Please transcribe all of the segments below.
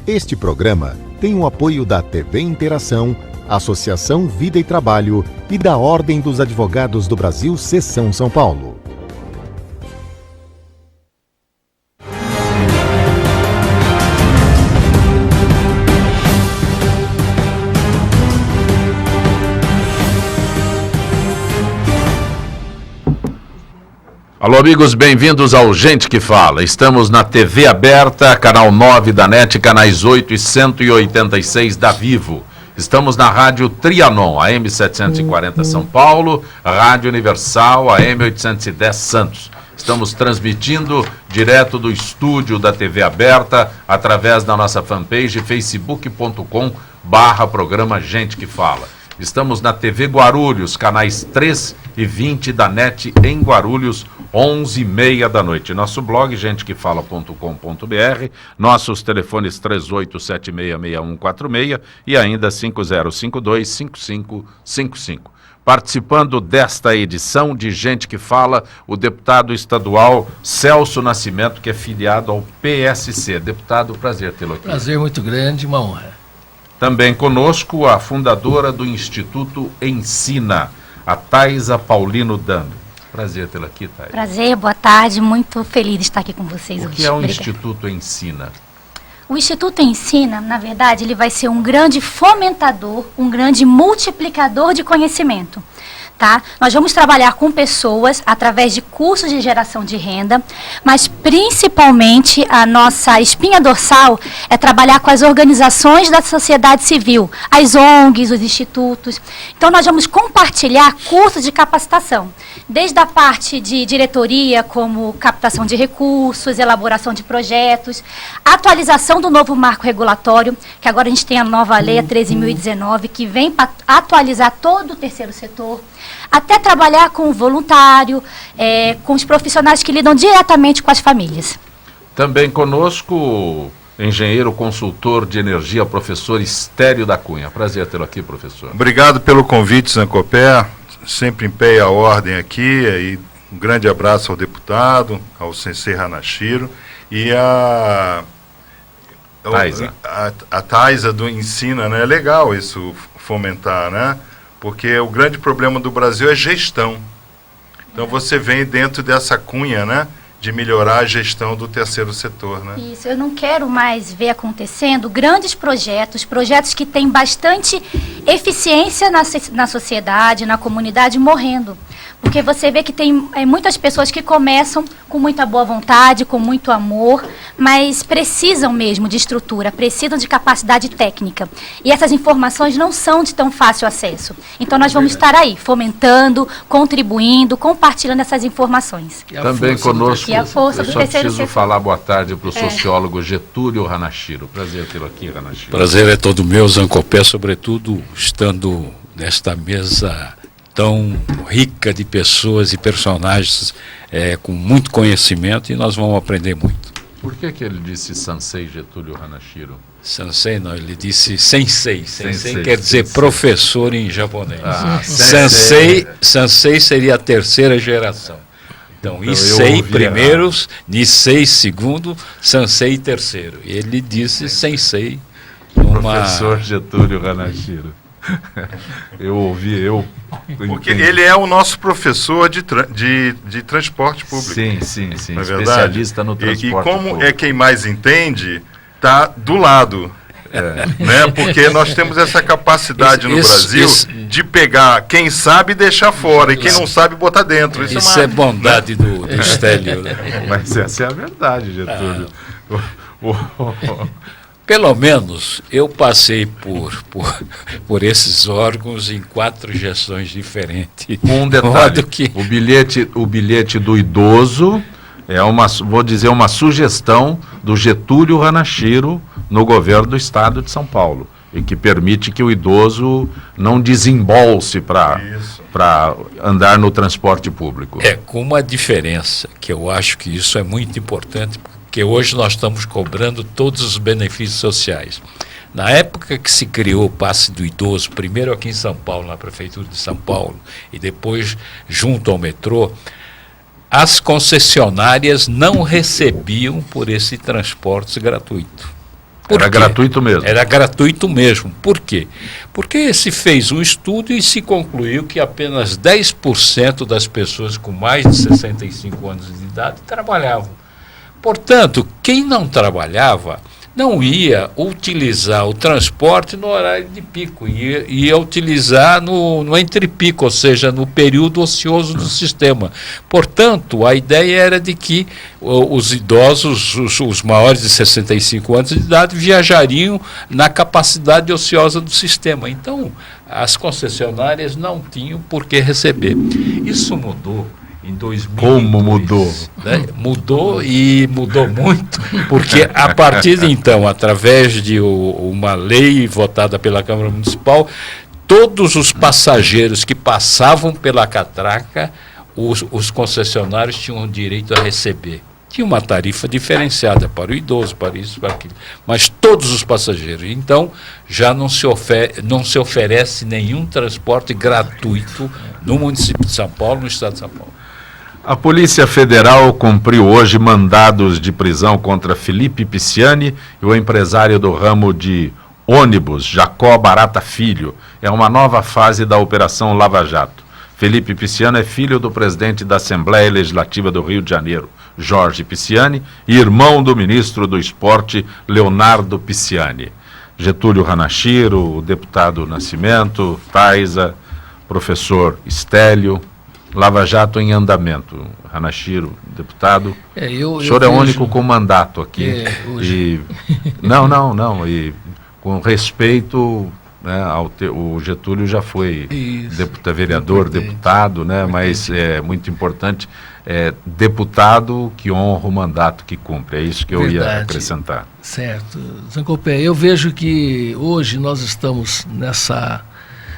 Este programa tem o apoio da TV Interação, Associação Vida e Trabalho e da Ordem dos Advogados do Brasil, Seção São Paulo. Alô, amigos, bem-vindos ao Gente que Fala. Estamos na TV aberta, canal 9 da NET, canais 8 e 186 da Vivo. Estamos na Rádio Trianon, AM 740 São Paulo, Rádio Universal, AM 810 Santos. Estamos transmitindo direto do estúdio da TV aberta, através da nossa fanpage, facebook.com/programa Gente que Fala. Estamos na TV Guarulhos, canais 3 e 20 da NET em Guarulhos, 11h30 da noite. Nosso blog, gentequefala.com.br, nossos telefones 38766146 e ainda 5052-5555. Participando desta edição de Gente que Fala, o deputado estadual Celso Nascimento, que é filiado ao PSC. Deputado, prazer tê-lo aqui. Prazer muito grande, uma honra. Também conosco a fundadora do Instituto Ensina, a Thaisa Paulino Dano. Prazer tê-la aqui, Thaisa. Prazer, boa tarde, muito feliz de estar aqui com vocês hoje. O que é o Instituto Ensina? O Instituto Ensina, na verdade, ele vai ser um grande fomentador, um grande multiplicador de conhecimento. Tá? Nós vamos trabalhar com pessoas através de cursos de geração de renda, mas principalmente a nossa espinha dorsal é trabalhar com as organizações da sociedade civil, as ONGs, os institutos. Então nós vamos compartilhar cursos de capacitação, desde a parte de diretoria, como captação de recursos, elaboração de projetos, atualização do novo marco regulatório, que agora a gente tem a nova lei, a 13.019, que vem para atualizar todo o terceiro setor, até trabalhar com o voluntário, com os profissionais que lidam diretamente com as famílias. Também conosco o engenheiro consultor de energia, professor Estério da Cunha. Prazer tê-lo aqui, professor. Obrigado pelo convite, Zancopé. Sempre em pé e a ordem aqui. E um grande abraço ao deputado, ao sensei Hanashiro e a Thaisa do Ensina, né? É legal isso fomentar, né? Porque o grande problema do Brasil é gestão. Então você vem dentro dessa cunha, né, de melhorar a gestão do terceiro setor, né? Isso, eu não quero mais ver acontecendo grandes projetos que têm bastante eficiência na sociedade, na comunidade, morrendo. Porque você vê que tem muitas pessoas que começam com muita boa vontade, com muito amor, mas precisam mesmo de estrutura, precisam de capacidade técnica. E essas informações não são de tão fácil acesso. Então nós vamos estar aí, fomentando, contribuindo, compartilhando essas informações. Também conosco, eu só preciso falar boa tarde para o sociólogo Getúlio Hanashiro. Prazer tê-lo aqui, Hanashiro. Prazer é todo meu, Zancopé, sobretudo estando nesta mesa tão rica de pessoas e personagens com muito conhecimento, e nós vamos aprender muito. Por que ele disse Sensei Getúlio Hanashiro? Sensei não, ele disse Sensei. Sensei quer dizer professor em japonês. Sensei seria a terceira geração. Então Issei primeiro, Nisei segundo, Sensei terceiro. Ele disse Sensei. Professor Getúlio Hanashiro. Porque ele é o nosso professor de transporte público. Sim, especialista no transporte público. E como é quem mais entende, está do lado. Né? Porque nós temos essa capacidade no Brasil de pegar quem sabe e deixar fora, e quem não sabe botar dentro. Isso é bondade do Estélio. Né? Mas essa é a verdade, Getúlio. Pelo menos eu passei por esses órgãos em 4 gestões diferentes. Um detalhe, o bilhete do idoso é uma sugestão do Getúlio Hanashiro no governo do estado de São Paulo, e que permite que o idoso não desembolse para andar no transporte público. Com uma diferença, que eu acho que isso é muito importante, porque hoje nós estamos cobrando todos os benefícios sociais. Na época que se criou o passe do idoso, primeiro aqui em São Paulo, na Prefeitura de São Paulo, e depois junto ao metrô, as concessionárias não recebiam por esse transporte gratuito. Era gratuito mesmo. Era gratuito mesmo. Por quê? Porque se fez um estudo e se concluiu que apenas 10% das pessoas com mais de 65 anos de idade trabalhavam. Portanto, quem não trabalhava não ia utilizar o transporte no horário de pico, ia utilizar no entrepico, ou seja, no período ocioso do sistema. Portanto, a ideia era de que os idosos, os maiores de 65 anos de idade, viajariam na capacidade ociosa do sistema. Então, as concessionárias não tinham por que receber. Isso mudou em 2002. Como mudou? Né? Mudou e mudou muito, porque a partir de então, através de uma lei votada pela Câmara Municipal, todos os passageiros que passavam pela catraca, os concessionários tinham direito a receber. Tinha uma tarifa diferenciada para o idoso, para isso, para aquilo, mas todos os passageiros. Então, já não se oferece nenhum transporte gratuito no município de São Paulo, no estado de São Paulo. A Polícia Federal cumpriu hoje mandados de prisão contra Felipe Pisciani e o empresário do ramo de ônibus, Jacó Barata Filho. É uma nova fase da Operação Lava Jato. Felipe Pisciani é filho do presidente da Assembleia Legislativa do Rio de Janeiro, Jorge Pisciani, e irmão do ministro do Esporte, Leonardo Pisciani. Getúlio Hanachiro, o deputado Nascimento, Taiza, professor Estélio. Lava Jato em andamento. Hanachiro, deputado. O senhor é o único com mandato aqui. Não. E com respeito, né, o Getúlio já foi vereador, deputado, né, mas é muito importante, deputado que honra o mandato que cumpre. É isso que eu ia acrescentar. Certo. Zancopé, eu vejo que hoje nós estamos nessa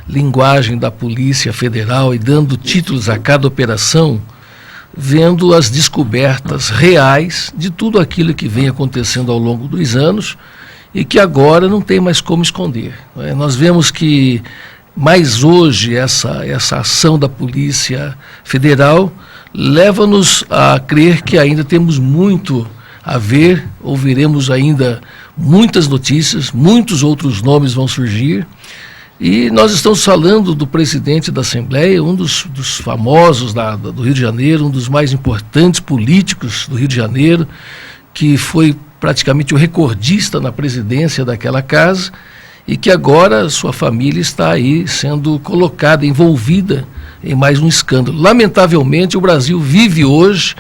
linguagem da Polícia Federal e dando títulos a cada operação, vendo as descobertas reais de tudo aquilo que vem acontecendo ao longo dos anos e que agora não tem mais como esconder. Nós vemos que mais hoje essa ação da Polícia Federal leva-nos a crer que ainda temos muito a ver, ouviremos ainda muitas notícias, muitos outros nomes vão surgir. E nós estamos falando do presidente da Assembleia, um dos famosos do Rio de Janeiro, um dos mais importantes políticos do Rio de Janeiro, que foi praticamente o recordista na presidência daquela casa e que agora sua família está aí sendo colocada, envolvida em mais um escândalo. Lamentavelmente, o Brasil vive hoje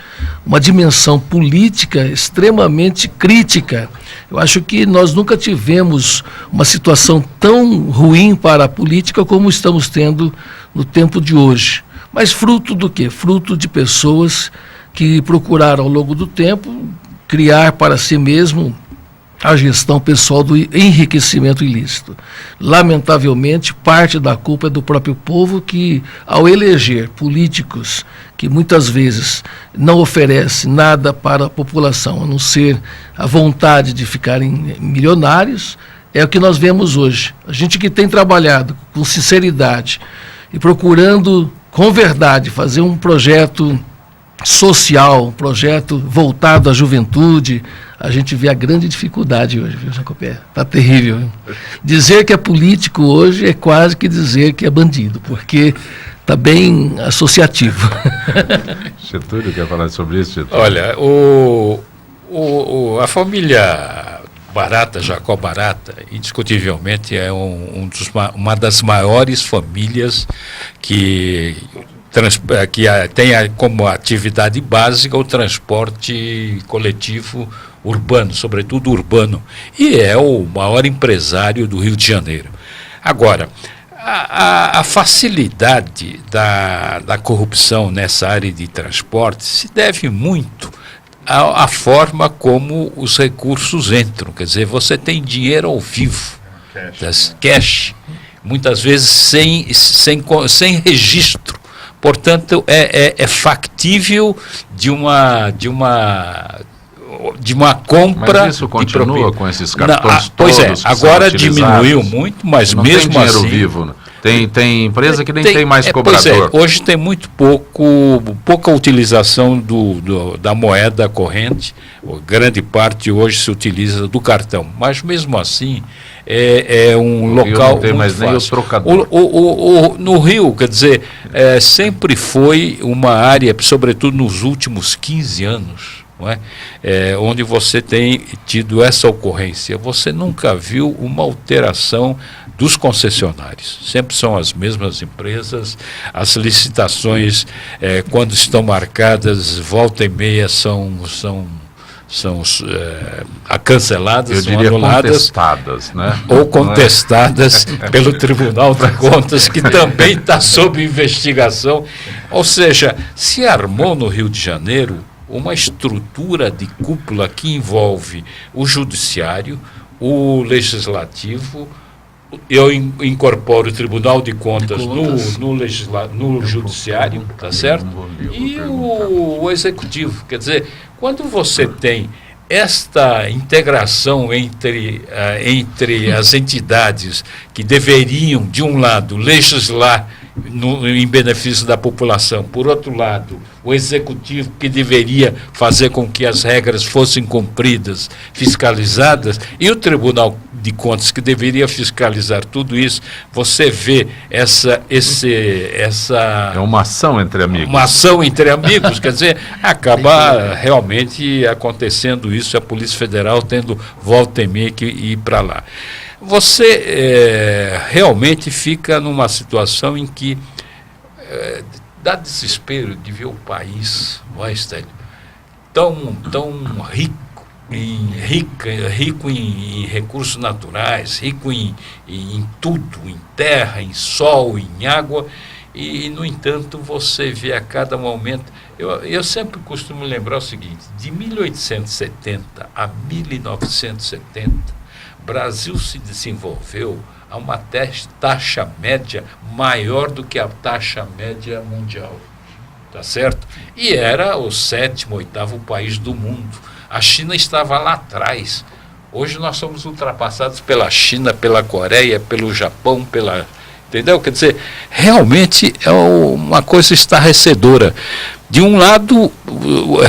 uma dimensão política extremamente crítica. Eu acho que nós nunca tivemos uma situação tão ruim para a política como estamos tendo no tempo de hoje. Mas fruto do quê? Fruto de pessoas que procuraram, ao longo do tempo, criar para si mesmo a gestão pessoal do enriquecimento ilícito. Lamentavelmente, parte da culpa é do próprio povo que, ao eleger políticos que muitas vezes não oferecem nada para a população, a não ser a vontade de ficarem milionários, é o que nós vemos hoje. A gente que tem trabalhado com sinceridade e procurando, com verdade, fazer um projeto social, um projeto voltado à juventude, a gente vê a grande dificuldade hoje, viu, Jacopé? Está terrível. Viu? Dizer que é político hoje é quase que dizer que é bandido, porque está bem associativo. Getúlio quer falar sobre isso, Getúlio? Olha, a família Barata, Jacó Barata, indiscutivelmente é uma das maiores famílias que tem como atividade básica o transporte coletivo urbano, sobretudo urbano, e é o maior empresário do Rio de Janeiro. Agora, a facilidade da corrupção nessa área de transporte se deve muito à forma como os recursos entram. Quer dizer, você tem dinheiro ao vivo, cash, muitas vezes sem registro. Portanto, é factível de uma de uma compra. Mas isso continua com esses cartões todos? Pois é, que agora são diminuiu muito, mas não mesmo tem dinheiro assim... vivo, né? Tem empresa que nem tem mais Pois cobrador. hoje tem muito pouca utilização da moeda corrente. Grande parte hoje se utiliza do cartão. Mas mesmo assim é um local não tem mais muito nem fácil. o trocador. No Rio, quer dizer, sempre foi uma área, sobretudo nos últimos 15 anos, não é? Onde você tem tido essa ocorrência. Você nunca viu uma alteração dos concessionários. Sempre são as mesmas empresas, as licitações, quando estão marcadas, volta e meia são canceladas, Eu são diria anuladas. contestadas, né? Ou contestadas pelo Tribunal de Contas, que também está sob investigação. Ou seja, se armou no Rio de Janeiro uma estrutura de cúpula que envolve o Judiciário, o Legislativo. Eu incorporo o Tribunal de Contas no Judiciário, tá certo? E o Executivo. Quer dizer, quando você tem esta integração entre as entidades que deveriam, de um lado, legislar em benefício da população, por outro lado, o Executivo que deveria fazer com que as regras fossem cumpridas, fiscalizadas, e o Tribunal de Contas que deveria fiscalizar tudo isso, você vê essa É uma ação entre amigos. Uma ação entre amigos, quer dizer, acaba realmente acontecendo isso, a Polícia Federal tendo volta e meia que ir para lá. Você realmente fica numa situação em que dá desespero de ver o país, não é, Estélio, tão rico em recursos naturais, rico em tudo, em terra, em sol, em água, e no entanto você vê a cada momento. Eu sempre costumo lembrar o seguinte: de 1870 a 1970, o Brasil se desenvolveu a uma taxa média maior do que a taxa média mundial, tá certo? E era o 7º, 8º país do mundo. A China estava lá atrás. Hoje nós somos ultrapassados pela China, pela Coreia, pelo Japão, entendeu? Quer dizer, realmente é uma coisa estarrecedora. De um lado,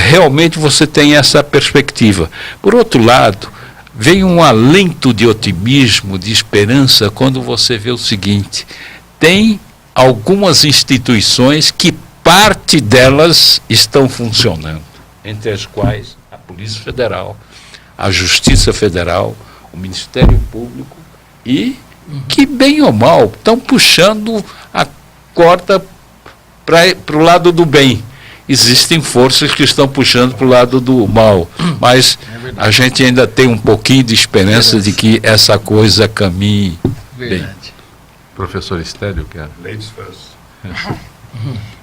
realmente você tem essa perspectiva. Por outro lado, vem um alento de otimismo, de esperança, quando você vê o seguinte: tem algumas instituições que parte delas estão funcionando, entre as quais a Polícia Federal, a Justiça Federal, o Ministério Público, e que, bem ou mal, estão puxando a corda para o lado do bem. Existem forças que estão puxando para o lado do mal, mas a gente ainda tem um pouquinho de esperança de que essa coisa caminhe bem. Professor Estélio, quer? Ladies first.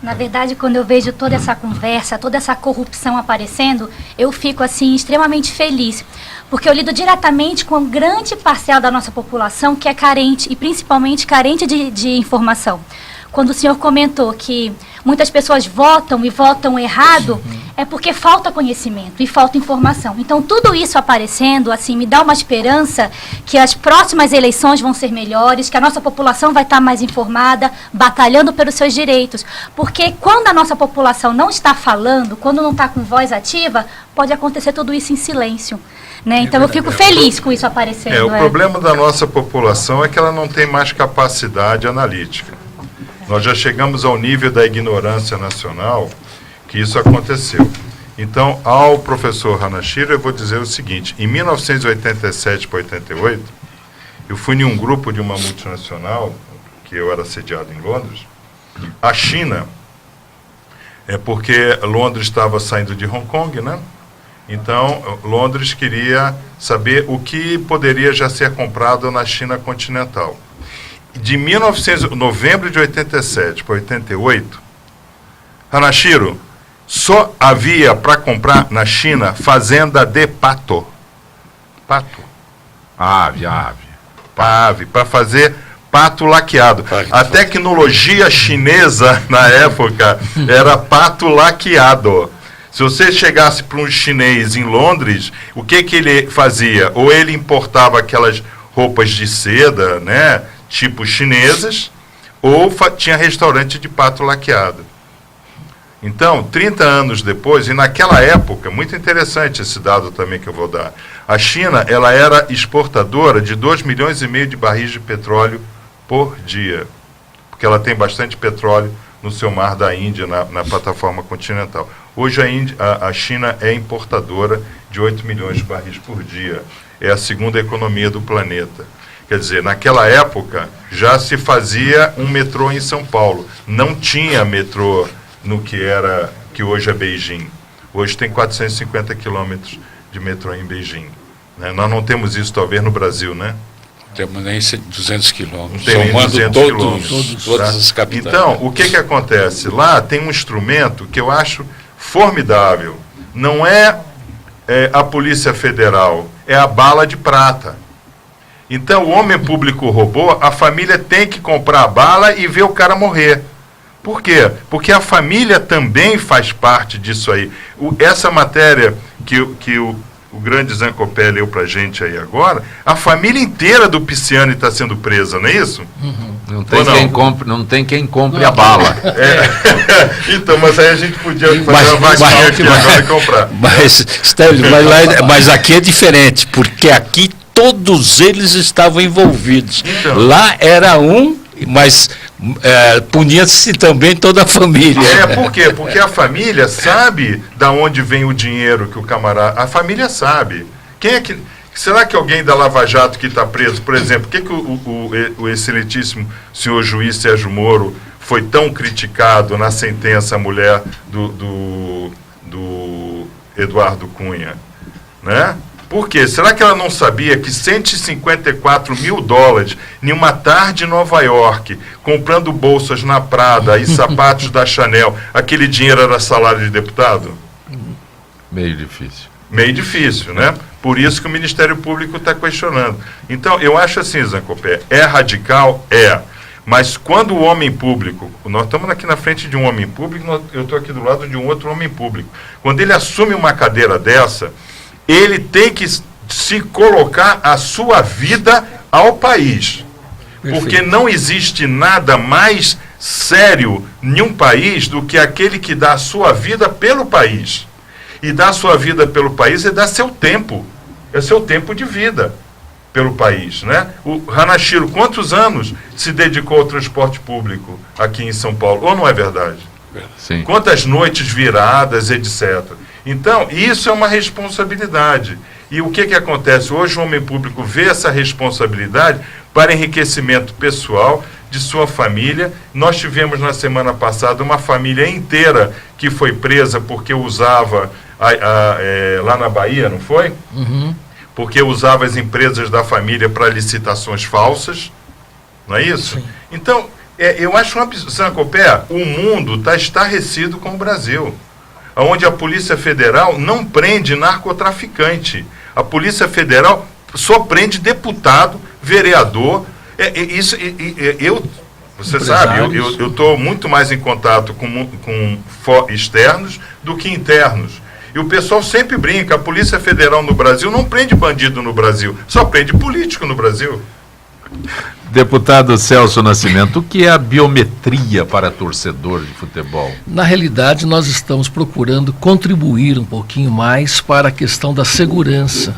Na verdade, quando eu vejo toda essa conversa, toda essa corrupção aparecendo, eu fico assim extremamente feliz, porque eu lido diretamente com uma grande parcela da nossa população que é carente, e principalmente carente de informação. Quando o senhor comentou que muitas pessoas votam e votam errado, é porque falta conhecimento e falta informação. Então, tudo isso aparecendo, assim, me dá uma esperança que as próximas eleições vão ser melhores, que a nossa população vai estar mais informada, batalhando pelos seus direitos. Porque quando a nossa população não está falando, quando não está com voz ativa, pode acontecer tudo isso em silêncio. Né? Então, eu fico feliz com isso aparecendo. O problema da nossa população é que ela não tem mais capacidade analítica. Nós já chegamos ao nível da ignorância nacional que isso aconteceu. Então, ao professor Hanashiro, eu vou dizer o seguinte: em 1987 para 88, eu fui em um grupo de uma multinacional, que eu era sediado em Londres. A China, porque Londres estava saindo de Hong Kong, né? Então, Londres queria saber o que poderia já ser comprado na China continental. De novembro de 87 para 88, Hanashiro, só havia para comprar na China fazenda de pato. Pato. Ave, para fazer pato laqueado. A tecnologia chinesa, na época, era pato laqueado. Se você chegasse para um chinês em Londres, o que ele fazia? Ou ele importava aquelas roupas de seda, né, tipo chinesas, ou tinha restaurante de pato laqueado. Então, 30 anos depois, e naquela época, muito interessante esse dado também que eu vou dar, a China ela era exportadora de 2,5 milhões de barris de petróleo por dia, porque ela tem bastante petróleo no seu mar da Índia, na plataforma continental. Hoje a China é importadora de 8 milhões de barris por dia. É a segunda economia do planeta. Quer dizer, naquela época já se fazia um metrô em São Paulo. Não tinha metrô no que hoje é Beijing. Hoje tem 450 quilômetros de metrô em Beijing. Né? Nós não temos isso talvez no Brasil, né? Temos nem 200 quilômetros. Não tem nem 200 quilômetros. Todas as capitais. Então, o que acontece? Lá tem um instrumento que eu acho formidável. Não é a Polícia Federal, é a bala de prata. Então, o homem público roubou, a família tem que comprar a bala e ver o cara morrer. Por quê? Porque a família também faz parte disso aí. Essa matéria que o grande Zancopé leu pra gente aí agora, a família inteira do Pisciani está sendo presa, não é isso? Uhum. Não tem quem compre a bala. Então, mas aí a gente podia fazer uma vaquinha aqui agora e comprar. Mas aqui é diferente, porque aqui todos eles estavam envolvidos. Então, lá era mas punia-se também toda a família. Por quê? Porque a família sabe da onde vem o dinheiro que o camarada... A família sabe. Será que alguém da Lava Jato que está preso, por exemplo, por que o excelentíssimo senhor juiz Sérgio Moro foi tão criticado na sentença à mulher do Eduardo Cunha? Né? Por quê? Será que ela não sabia que 154 mil dólares em uma tarde em Nova York, comprando bolsas na Prada e sapatos da Chanel, aquele dinheiro era salário de deputado? Meio difícil. Meio difícil, né? Por isso que o Ministério Público está questionando. Então, eu acho assim, Zancopé, é radical? É. Mas quando o homem público, nós estamos aqui na frente de um homem público, eu estou aqui do lado de um outro homem público. Quando ele assume uma cadeira dessa, ele tem que se colocar a sua vida ao país. Perfeito. Porque não existe nada mais sério em um país do que aquele que dá a sua vida pelo país. E dar a sua vida pelo país é dar seu tempo. É seu tempo de vida pelo país, né? O Hanashiro, quantos anos se dedicou ao transporte público aqui em São Paulo? Ou não é verdade? Sim. Quantas noites viradas, etc. Então, isso é uma responsabilidade. E o que acontece? Hoje o homem público vê essa responsabilidade para enriquecimento pessoal de sua família. Nós tivemos na semana passada uma família inteira que foi presa porque usava, lá na Bahia, não foi? Uhum. Porque usava as empresas da família para licitações falsas. Não é isso? Sim. Então, eu acho um absurdo. Zancopé, o mundo está estarrecido com o Brasil, onde a Polícia Federal não prende narcotraficante. A Polícia Federal só prende deputado, vereador. Você sabe, eu estou muito mais em contato com externos do que internos. E o pessoal sempre brinca, a Polícia Federal no Brasil não prende bandido no Brasil, só prende político no Brasil. Deputado Celso Nascimento, o que é a biometria para torcedor de futebol? Na realidade, nós estamos procurando contribuir um pouquinho mais para a questão da segurança.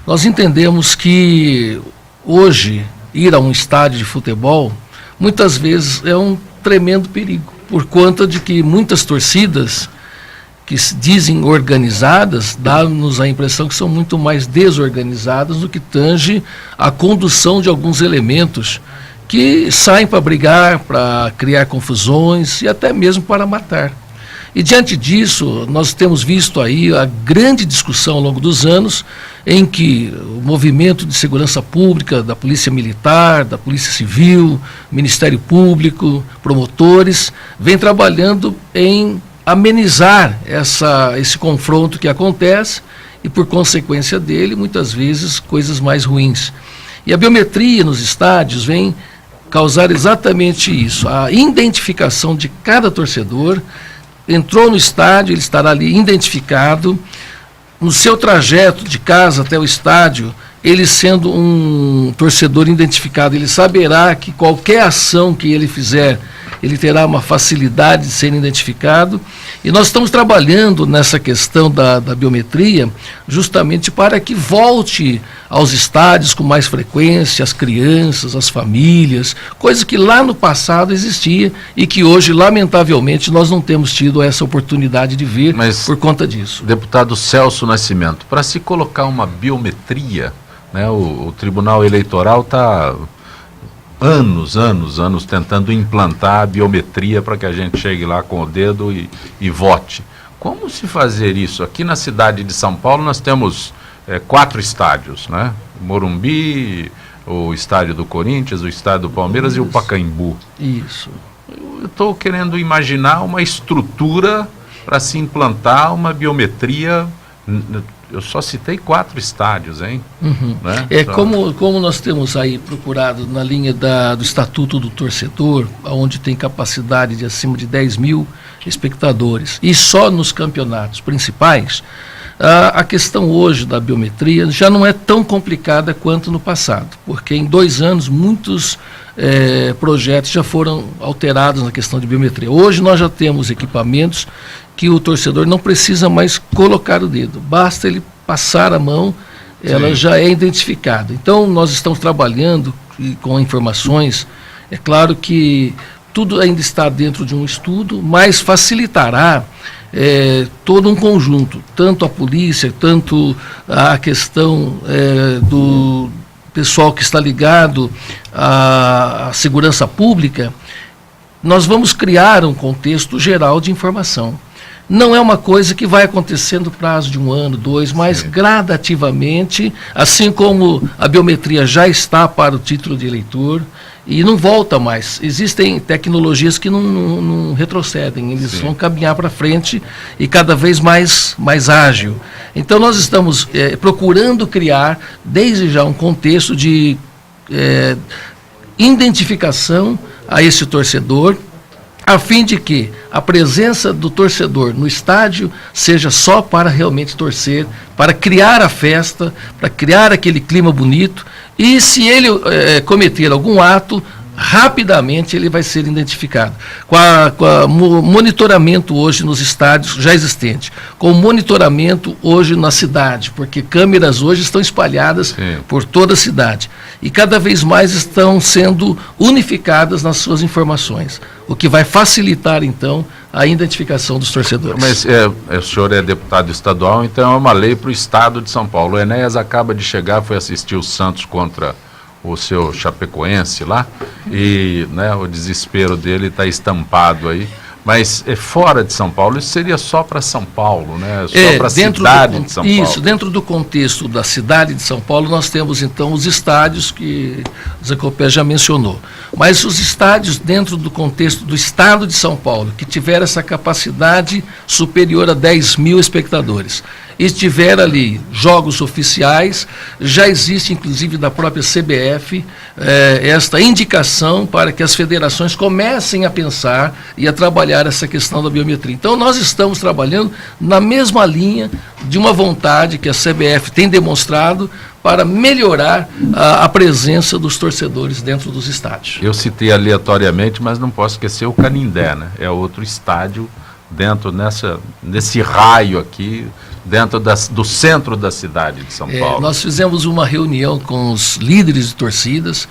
Nós entendemos que hoje ir a um estádio de futebol muitas vezes é um tremendo perigo, por conta de que muitas torcidas que se dizem organizadas, dá-nos a impressão que são muito mais desorganizadas do que tange a condução de alguns elementos que saem para brigar, para criar confusões e até mesmo para matar. E diante disso, nós temos visto aí a grande discussão ao longo dos anos em que o movimento de segurança pública, da Polícia Militar, da Polícia Civil, Ministério Público, promotores, vem trabalhando em amenizar esse confronto que acontece e, por consequência dele, muitas vezes, coisas mais ruins. E a biometria nos estádios vem causar exatamente isso, a identificação de cada torcedor, entrou no estádio, ele estará ali identificado. No seu trajeto de casa até o estádio, ele sendo um torcedor identificado, ele saberá que qualquer ação que ele fizer, ele terá uma facilidade de ser identificado. E nós estamos trabalhando nessa questão da biometria justamente para que volte aos estádios com mais frequência, as crianças, as famílias, coisa que lá no passado existia e que hoje, lamentavelmente, nós não temos tido essa oportunidade de ver. Mas, por conta disso. Deputado Celso Nascimento, para se colocar uma biometria, né, o Tribunal Eleitoral está anos tentando implantar a biometria para que a gente chegue lá com o dedo e vote. Como se fazer isso? Aqui na cidade de São Paulo nós temos 4 estádios, né? Morumbi, o estádio do Corinthians, o estádio do Palmeiras. Isso. E o Pacaembu. Isso. Eu estou querendo imaginar uma estrutura para se implantar uma biometria. Eu só citei 4 estádios, hein? Uhum. Né? Como nós temos aí procurado na linha do Estatuto do Torcedor, onde tem capacidade de acima de 10 mil espectadores, e só nos campeonatos principais, a questão hoje da biometria já não é tão complicada quanto no passado, porque em 2 anos muitos projetos já foram alterados na questão de biometria. Hoje nós já temos equipamentos que o torcedor não precisa mais colocar o dedo, basta ele passar a mão, ela Sim. já é identificada. Então nós estamos trabalhando com informações, é claro que tudo ainda está dentro de um estudo, mas facilitará todo um conjunto, tanto a polícia, tanto a questão do pessoal que está ligado à segurança pública. Nós vamos criar um contexto geral de informação. Não é uma coisa que vai acontecer no prazo de 1 ano, 2, mas Sim. gradativamente, assim como a biometria já está para o título de eleitor, e não volta mais. Existem tecnologias que não retrocedem, eles Sim. vão caminhar para frente e cada vez mais ágil. Então nós estamos procurando criar, desde já, um contexto de identificação a esse torcedor, a fim de que a presença do torcedor no estádio seja só para realmente torcer, para criar a festa, para criar aquele clima bonito, e se ele cometer algum ato, rapidamente ele vai ser identificado. Com o monitoramento hoje nos estádios já existente, com o monitoramento hoje na cidade, porque câmeras hoje estão espalhadas Sim. por toda a cidade, e cada vez mais estão sendo unificadas nas suas informações, o que vai facilitar, então, a identificação dos torcedores. Mas o senhor é deputado estadual, então é uma lei para o estado de São Paulo. O Enéas acaba de chegar, foi assistir o Santos contra o seu Chapecoense lá, e né, o desespero dele está estampado aí. Mas fora de São Paulo, isso seria só para São Paulo, né? Só para a cidade de São Paulo. Isso, dentro do contexto da cidade de São Paulo, nós temos então os estádios que o Zé Copé já mencionou. Mas os estádios dentro do contexto do estado de São Paulo, que tiver essa capacidade superior a 10 mil espectadores, e tiver ali jogos oficiais, já existe inclusive da própria CBF esta indicação para que as federações comecem a pensar e a trabalhar essa questão da biometria. Então nós estamos trabalhando na mesma linha de uma vontade que a CBF tem demonstrado para melhorar a presença dos torcedores dentro dos estádios. Eu citei aleatoriamente, mas não posso esquecer o Canindé, né? É outro estádio dentro nesse raio aqui, dentro do centro da cidade de São Paulo. Nós fizemos uma reunião com os líderes de torcidas,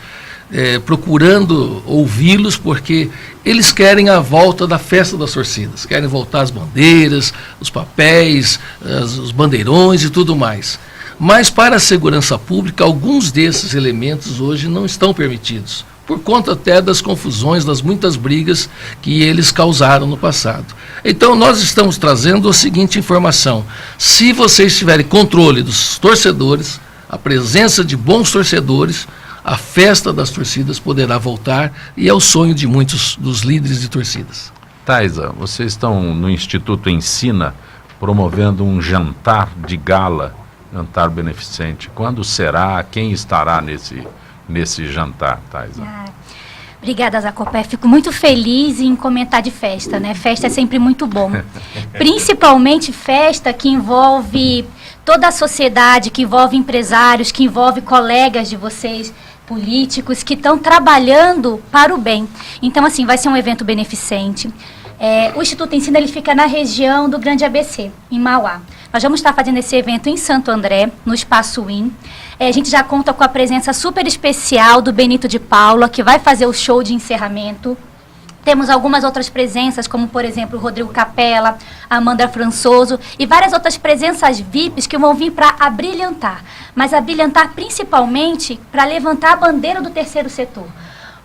procurando ouvi-los, porque eles querem a volta da festa das torcidas, querem voltar as bandeiras, os papéis, os bandeirões e tudo mais. Mas para a segurança pública, alguns desses elementos hoje não estão permitidos, por conta até das confusões, das muitas brigas que eles causaram no passado. Então nós estamos trazendo a seguinte informação: se vocês tiverem controle dos torcedores, a presença de bons torcedores, a festa das torcidas poderá voltar, e é o sonho de muitos dos líderes de torcidas. Taisa, vocês estão no Instituto Ensina promovendo um jantar de gala, jantar beneficente. Quando será? Quem estará nesse jantar, Taisa? Obrigada, Zacopé. Fico muito feliz em comentar de festa, né? Festa é sempre muito bom. Principalmente festa que envolve toda a sociedade, que envolve empresários, que envolve colegas de vocês, políticos, que estão trabalhando para o bem. Então, assim, vai ser um evento beneficente. O Instituto Ensina, ele fica na região do Grande ABC, em Mauá. Nós vamos estar fazendo esse evento em Santo André, no Espaço Win. A gente já conta com a presença super especial do Benito de Paula, que vai fazer o show de encerramento. Temos algumas outras presenças, como, por exemplo, o Rodrigo Capella, a Amanda Françoso e várias outras presenças VIPs que vão vir para abrilhantar. Mas abrilhantar principalmente para levantar a bandeira do terceiro setor.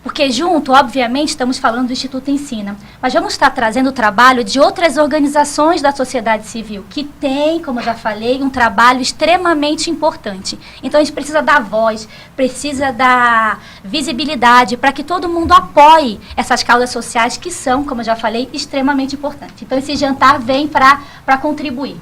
Porque junto, obviamente, estamos falando do Instituto Ensina, mas vamos estar trazendo o trabalho de outras organizações da sociedade civil, que tem, como eu já falei, um trabalho extremamente importante. Então, a gente precisa dar voz, precisa dar visibilidade para que todo mundo apoie essas causas sociais que são, como eu já falei, extremamente importantes. Então, esse jantar vem para contribuir.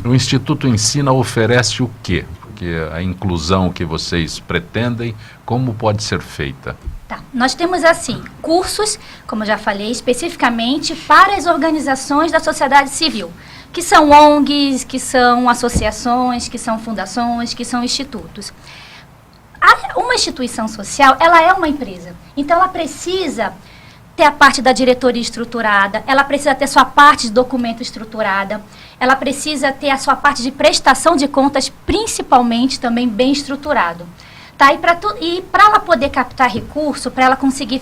O Instituto Ensina oferece o quê? Porque a inclusão que vocês pretendem, como pode ser feita? Tá. Nós temos, assim, cursos, como eu já falei, especificamente para as organizações da sociedade civil, que são ONGs, que são associações, que são fundações, que são institutos. Uma instituição social, ela é uma empresa, então ela precisa ter a parte da diretoria estruturada, ela precisa ter sua parte de documento estruturada, ela precisa ter a sua parte de prestação de contas, principalmente também bem estruturado. Tá, e para ela poder captar recurso, para ela conseguir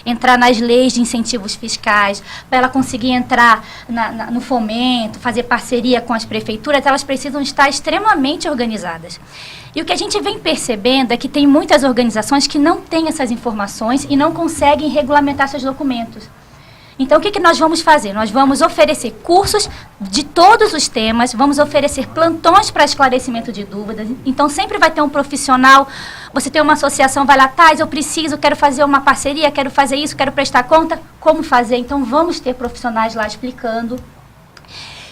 entrar nas leis de incentivos fiscais, para ela conseguir entrar no fomento, fazer parceria com as prefeituras, elas precisam estar extremamente organizadas. E o que a gente vem percebendo é que tem muitas organizações que não têm essas informações e não conseguem regulamentar seus documentos. Então, o que nós vamos fazer? Nós vamos oferecer cursos de todos os temas, vamos oferecer plantões para esclarecimento de dúvidas. Então, sempre vai ter um profissional, você tem uma associação, vai lá, Thais, eu preciso, quero fazer uma parceria, quero fazer isso, quero prestar conta, como fazer? Então, vamos ter profissionais lá explicando.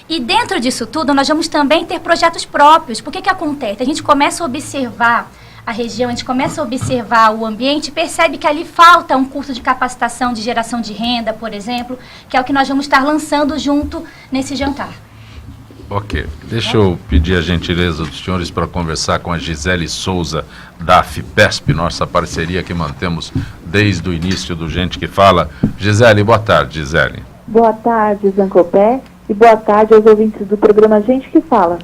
E dentro disso tudo, nós vamos também ter projetos próprios. Por que acontece? A gente começa a observar a região, a gente começa a observar o ambiente, percebe que ali falta um curso de capacitação de geração de renda, por exemplo, que é o que nós vamos estar lançando junto nesse jantar. Ok. Deixa eu pedir a gentileza dos senhores para conversar com a Gisele Souza, da FIPESP, nossa parceria que mantemos desde o início do Gente que Fala. Gisele, boa tarde, Gisele. Boa tarde, Zancopé, e boa tarde aos ouvintes do programa Gente que Fala.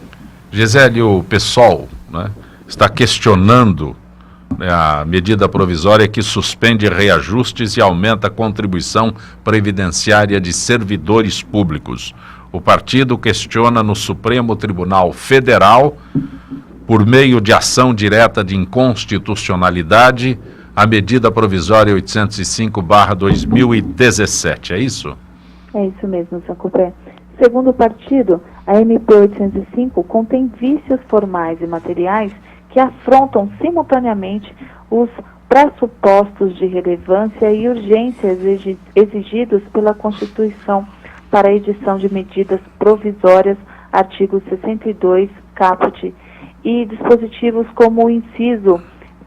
Gisele, o PSOL, né, está questionando a medida provisória que suspende reajustes e aumenta a contribuição previdenciária de servidores públicos. O partido questiona no Supremo Tribunal Federal, por meio de ação direta de inconstitucionalidade, a medida provisória 805/2017. É isso? É isso mesmo, Zancopé. Segundo o partido, a MP 805 contém vícios formais e materiais que afrontam simultaneamente os pressupostos de relevância e urgência exigidos pela Constituição para a edição de medidas provisórias, artigo 62, caput, e dispositivos como o inciso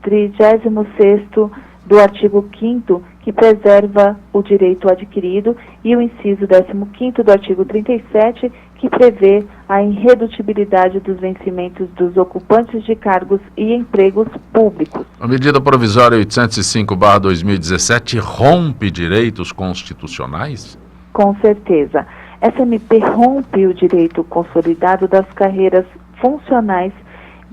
36º do artigo 5º, que preserva o direito adquirido, e o inciso 15º do artigo 37, que prevê a irredutibilidade dos vencimentos dos ocupantes de cargos e empregos públicos. A medida provisória 805/2017 rompe direitos constitucionais? Com certeza. Essa MP rompe o direito consolidado das carreiras funcionais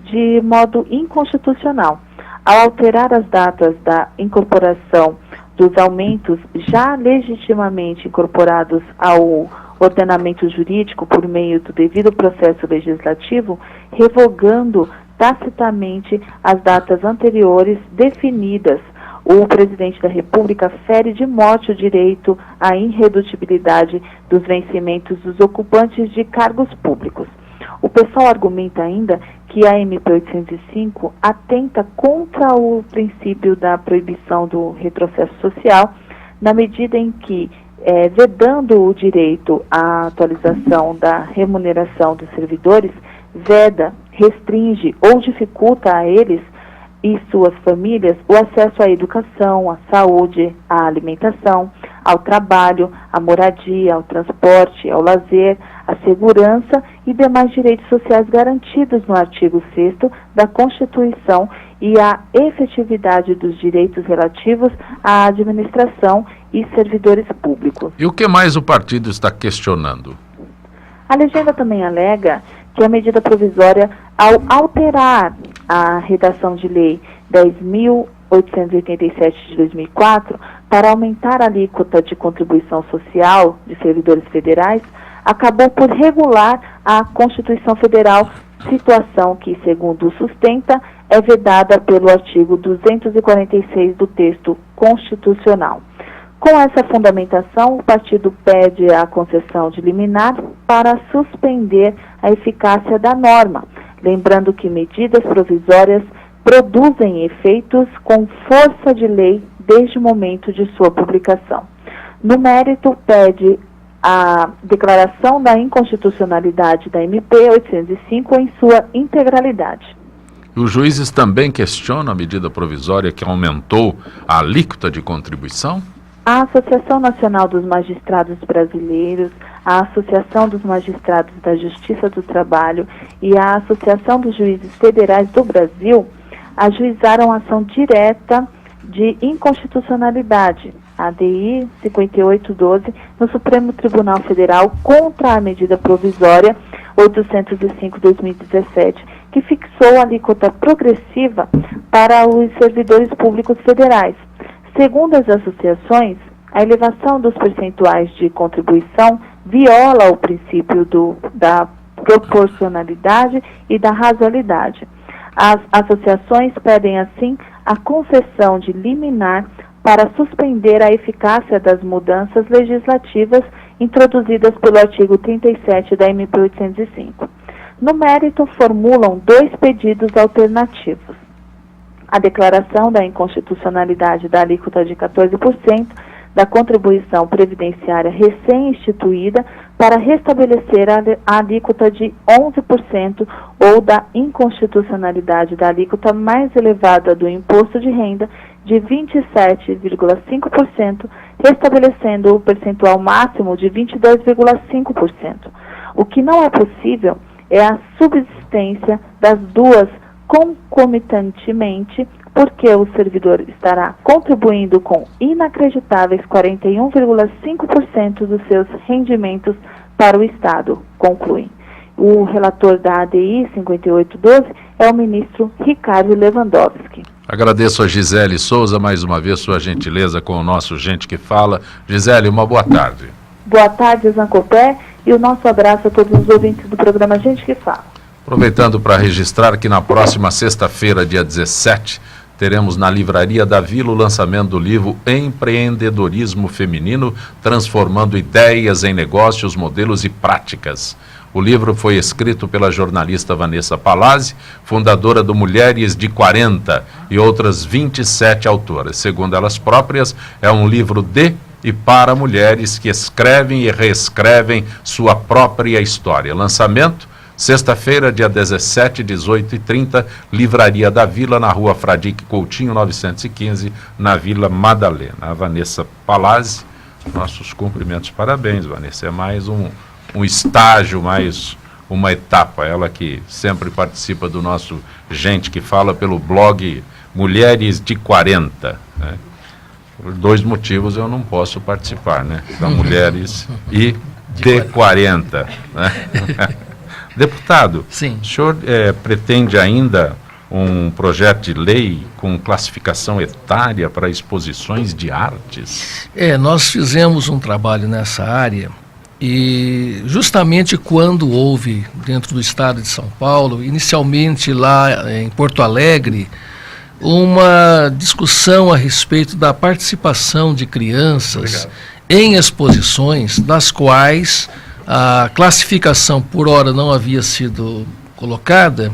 de modo inconstitucional, ao alterar as datas da incorporação dos aumentos já legitimamente incorporados ao ordenamento jurídico por meio do devido processo legislativo, revogando tacitamente as datas anteriores definidas. O presidente da República fere de morte o direito à irredutibilidade dos vencimentos dos ocupantes de cargos públicos. O pessoal argumenta ainda que a MP 805 atenta contra o princípio da proibição do retrocesso social, na medida em que, vedando o direito à atualização da remuneração dos servidores, veda, restringe ou dificulta a eles e suas famílias o acesso à educação, à saúde, à alimentação, ao trabalho, à moradia, ao transporte, ao lazer, à segurança e demais direitos sociais garantidos no artigo 6º da Constituição e à efetividade dos direitos relativos à administração e servidores públicos. E o que mais o partido está questionando? A legenda também alega que a medida provisória, ao alterar a redação de lei 10.887 de 2004 para aumentar a alíquota de contribuição social de servidores federais, acabou por regular a Constituição Federal, situação que, segundo o sustenta, é vedada pelo artigo 246 do texto constitucional. Com essa fundamentação, o partido pede a concessão de liminar para suspender a eficácia da norma, lembrando que medidas provisórias produzem efeitos com força de lei desde o momento de sua publicação. No mérito, pede a declaração da inconstitucionalidade da MP 805 em sua integralidade. Os juízes também questionam a medida provisória que aumentou a alíquota de contribuição? A Associação Nacional dos Magistrados Brasileiros, a Associação dos Magistrados da Justiça do Trabalho e a Associação dos Juízes Federais do Brasil ajuizaram ação direta de inconstitucionalidade, ADI 5812, no Supremo Tribunal Federal contra a medida provisória 805/2017, que fixou a alíquota progressiva para os servidores públicos federais. Segundo as associações, a elevação dos percentuais de contribuição viola o princípio da proporcionalidade e da razoabilidade. As associações pedem, assim, a concessão de liminar para suspender a eficácia das mudanças legislativas introduzidas pelo artigo 37 da MP 805. No mérito, formulam 2 pedidos alternativos: a declaração da inconstitucionalidade da alíquota de 14% da contribuição previdenciária recém-instituída para restabelecer a alíquota de 11% ou da inconstitucionalidade da alíquota mais elevada do imposto de renda de 27,5%, restabelecendo o percentual máximo de 22,5%. O que não é possível é a subsistência das duas concomitantemente, porque o servidor estará contribuindo com inacreditáveis 41,5% dos seus rendimentos para o Estado, concluem. O relator da ADI 5812 é o ministro Ricardo Lewandowski. Agradeço a Gisele Souza mais uma vez sua gentileza com o nosso Gente que Fala. Gisele, uma boa tarde. Boa tarde, Zancopé, e o nosso abraço a todos os ouvintes do programa Gente que Fala. Aproveitando para registrar que na próxima sexta-feira, dia 17, teremos na Livraria da Vila o lançamento do livro Empreendedorismo Feminino, transformando ideias em negócios, modelos e práticas. O livro foi escrito pela jornalista Vanessa Palazzi, fundadora do Mulheres de 40, e outras 27 autoras. Segundo elas próprias, é um livro de e para mulheres que escrevem e reescrevem sua própria história. Lançamento: sexta-feira, dia 17, 18h30, Livraria da Vila, na rua Fradique Coutinho, 915, na Vila Madalena. A Vanessa Palazzi, nossos cumprimentos, parabéns, Vanessa. É mais um estágio, mais uma etapa. Ela que sempre participa do nosso Gente que Fala pelo blog Mulheres de 40. Né? Por 2 motivos eu não posso participar, né? Da Mulheres e de 40. Né? Deputado, sim. O senhor pretende ainda um projeto de lei com classificação etária para exposições de artes? Nós fizemos um trabalho nessa área e justamente quando houve dentro do estado de São Paulo, inicialmente lá em Porto Alegre, uma discussão a respeito da participação de crianças em exposições, das quais a classificação por hora não havia sido colocada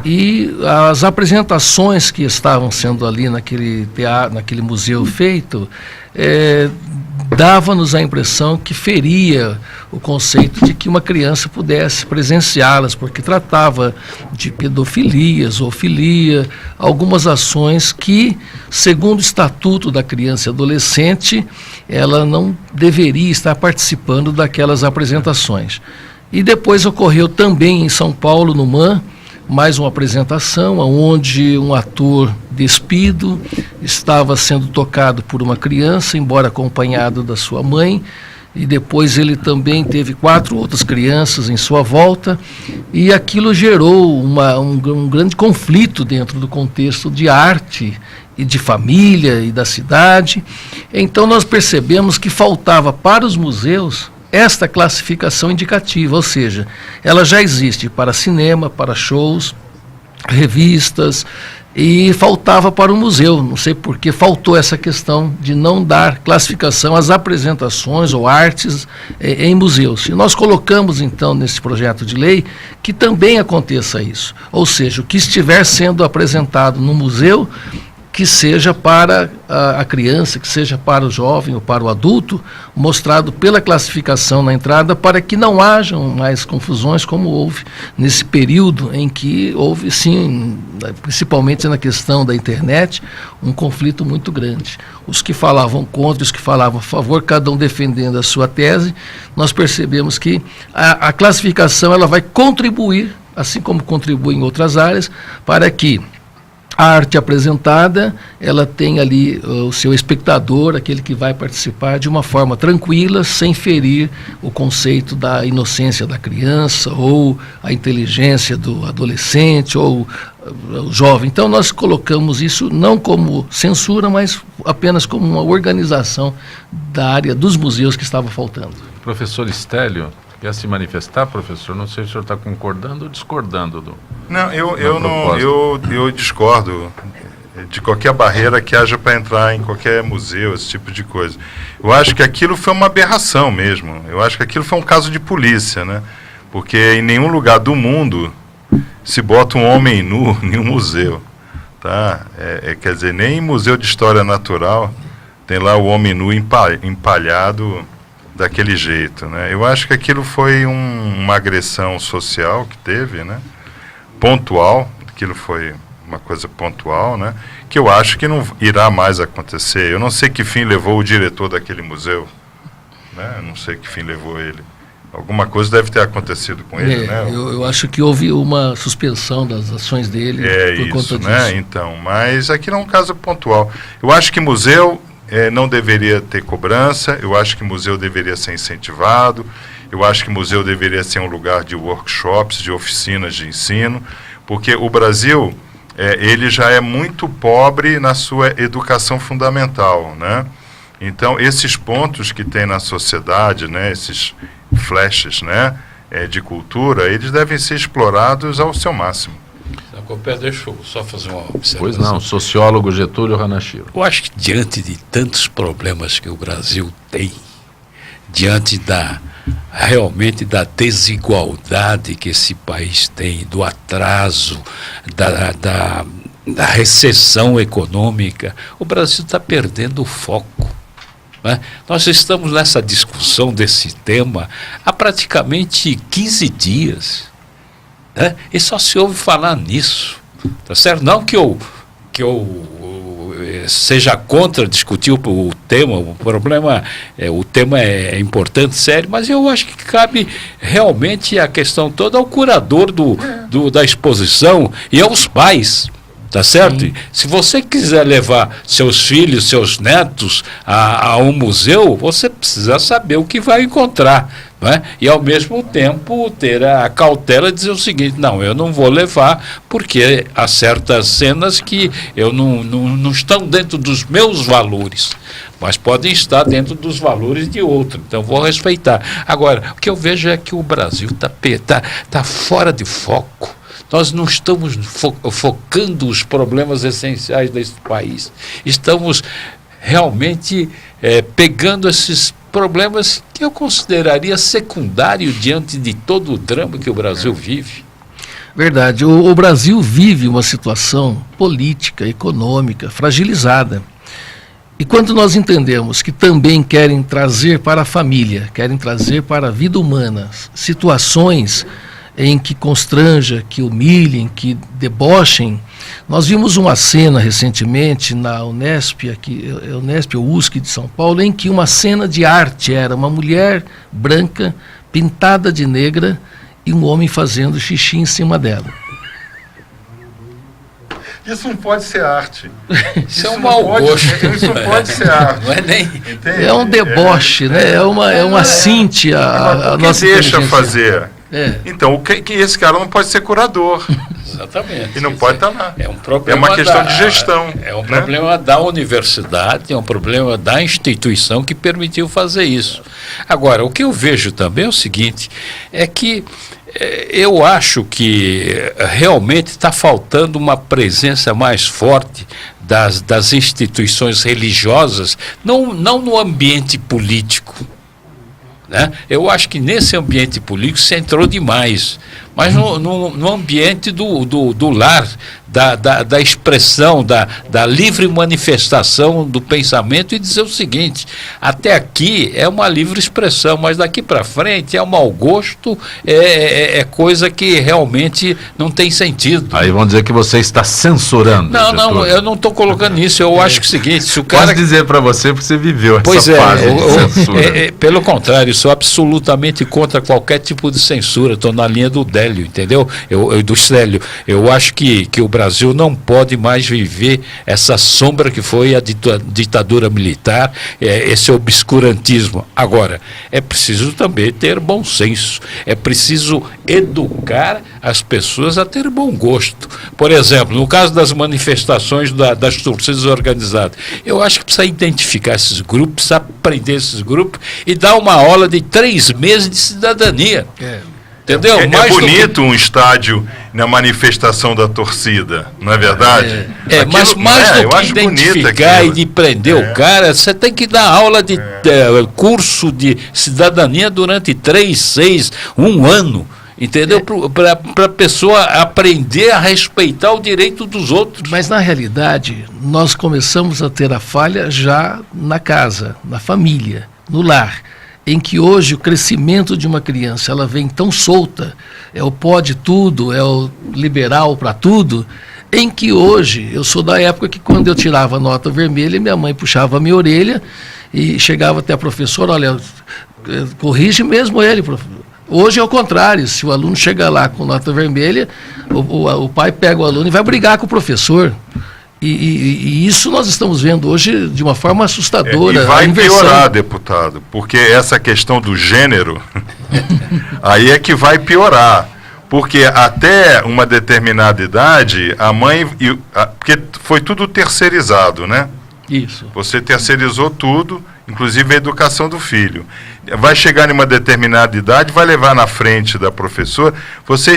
e as apresentações que estavam sendo ali naquele teatro, naquele museu feito, dava-nos a impressão que feria o conceito de que uma criança pudesse presenciá-las, porque tratava de pedofilia, zoofilia, algumas ações que, segundo o Estatuto da Criança e Adolescente, ela não deveria estar participando daquelas apresentações. E depois ocorreu também em São Paulo, no MAN, mais uma apresentação onde um ator despido estava sendo tocado por uma criança, embora acompanhado da sua mãe, e depois ele também teve 4 outras crianças em sua volta, e aquilo gerou um grande conflito dentro do contexto de arte e de família e da cidade. Então nós percebemos que faltava para os museus esta classificação indicativa, ou seja, ela já existe para cinema, para shows, revistas, e faltava para o museu. Não sei por que faltou essa questão de não dar classificação às apresentações ou artes em museus. E nós colocamos, então, nesse projeto de lei, que também aconteça isso. Ou seja, o que estiver sendo apresentado no museu, que seja para a criança, que seja para o jovem ou para o adulto, mostrado pela classificação na entrada, para que não hajam mais confusões como houve nesse período em que houve, sim, principalmente na questão da internet, um conflito muito grande. Os que falavam contra, os que falavam a favor, cada um defendendo a sua tese. Nós percebemos que a classificação ela vai contribuir, assim como contribui em outras áreas, para que a arte apresentada, ela tem ali o seu espectador, aquele que vai participar de uma forma tranquila, sem ferir o conceito da inocência da criança, ou a inteligência do adolescente, ou o jovem. Então nós colocamos isso não como censura, mas apenas como uma organização da área dos museus que estava faltando. Professor Estélio, quer se manifestar, professor? Não sei se o senhor está concordando ou discordando do... Não, eu discordo de qualquer barreira que haja para entrar em qualquer museu, esse tipo de coisa. Eu acho que aquilo foi uma aberração mesmo. Eu acho que aquilo foi um caso de polícia, né? Porque em nenhum lugar do mundo se bota um homem nu em um museu, tá? Quer dizer, nem em museu de história natural tem lá o homem nu empalhado daquele jeito, né? Eu acho que aquilo foi uma agressão social que teve, né? Pontual, aquilo foi uma coisa pontual, né? Que eu acho que não irá mais acontecer. Eu não sei que fim levou o diretor daquele museu, né? Eu não sei que fim levou ele. Alguma coisa deve ter acontecido com ele, né? Eu acho que houve uma suspensão das ações dele por conta disso. Né? Então, mas aquilo é um caso pontual. Eu acho que museu não deveria ter cobrança, eu acho que museu deveria ser incentivado, eu acho que museu deveria ser um lugar de workshops, de oficinas de ensino, porque o Brasil, ele já é muito pobre na sua educação fundamental, né? Então, esses pontos que tem na sociedade, né, esses flashes, né, de cultura, eles devem ser explorados ao seu máximo. Deixa eu só fazer uma observação. Pois não, sociólogo Getúlio Hanashiro. Eu acho que diante de tantos problemas que o Brasil tem, diante realmente da desigualdade que esse país tem, do atraso, da recessão econômica, o Brasil está perdendo o foco. Né? Nós estamos nessa discussão desse tema há praticamente 15 dias. Né? E só se ouve falar nisso. Tá certo? Não que eu seja contra discutir o tema, o problema, o tema é importante, sério, mas eu acho que cabe realmente a questão toda ao curador da exposição e aos pais. Tá certo? Sim. Se você quiser levar seus filhos, seus netos a um museu, você precisa saber o que vai encontrar, não é? E ao mesmo tempo ter a cautela de dizer o seguinte: não, eu não vou levar porque há certas cenas que eu não estão dentro dos meus valores, mas podem estar dentro dos valores de outro, então vou respeitar. Agora, o que eu vejo é que o Brasil tá fora de foco. Nós não estamos focando os problemas essenciais desse país. Estamos realmente pegando esses problemas que eu consideraria secundário diante de todo o drama que o Brasil vive. Verdade. O Brasil vive uma situação política, econômica, fragilizada. E quando nós entendemos que também querem trazer para a família, querem trazer para a vida humana situações em que constranja, que humilhem, que debochem. Nós vimos uma cena recentemente na Unesp, ou USC de São Paulo, em que uma cena de arte era uma mulher branca, pintada de negra, e um homem fazendo xixi em cima dela. Isso não pode ser arte. Isso é um mau gosto. Isso não pode ser arte. Não é nem... Entende? É um deboche, né? É uma cinte a nossa deixa inteligência. fazer. É. Então, que esse cara não pode ser curador. Exatamente. E não pode estar lá. É um problema. É uma questão de gestão. É um problema da universidade, é um problema da instituição que permitiu fazer isso. Agora, o que eu vejo também é o seguinte, é que eu acho que realmente está faltando uma presença mais forte das instituições religiosas, não no ambiente político. Né? Eu acho que nesse ambiente político se entrou demais, mas no ambiente do lar, da expressão, da livre manifestação do pensamento, e dizer o seguinte: até aqui é uma livre expressão, mas daqui para frente é um mau gosto, é coisa que realmente não tem sentido. Aí vão dizer que você está censurando. Não, eu não estou colocando isso. Eu acho que é o seguinte, se o cara... Posso dizer para você, porque você viveu essa fase de censura. Pelo contrário, sou absolutamente contra qualquer tipo de censura. Estou na linha do Délio, entendeu? Do Célio. Eu acho que o Brasil não pode mais viver essa sombra que foi a ditadura militar, esse obscurantismo. Agora, é preciso também ter bom senso, é preciso educar as pessoas a ter bom gosto. Por exemplo, no caso das manifestações das torcidas organizadas, eu acho que precisa identificar esses grupos, aprender esses grupos e dar uma aula de 3 meses de cidadania. Entendeu? É bonito um estádio na manifestação da torcida, não é verdade? Mas mais do que identificar e de prender o cara, você tem que dar aula de curso de cidadania durante 3, 6, 1 ano. Entendeu? Para a pessoa aprender a respeitar o direito dos outros. Mas, na realidade, nós começamos a ter a falha já na casa, na família, no lar, em que hoje o crescimento de uma criança, ela vem tão solta, é o pode tudo, é o liberal para tudo, em que hoje, eu sou da época que quando eu tirava nota vermelha, minha mãe puxava a minha orelha e chegava até a professora: olha, corrige mesmo ele, professor. Hoje é o contrário, se o aluno chega lá com nota vermelha, o pai pega o aluno e vai brigar com o professor. E isso nós estamos vendo hoje de uma forma assustadora. E vai piorar, deputado, porque essa questão do gênero, aí é que vai piorar. Porque até uma determinada idade, a mãe... Porque foi tudo terceirizado, né? Isso. Você terceirizou tudo, inclusive a educação do filho. Vai chegar em uma determinada idade, vai levar na frente da professora, você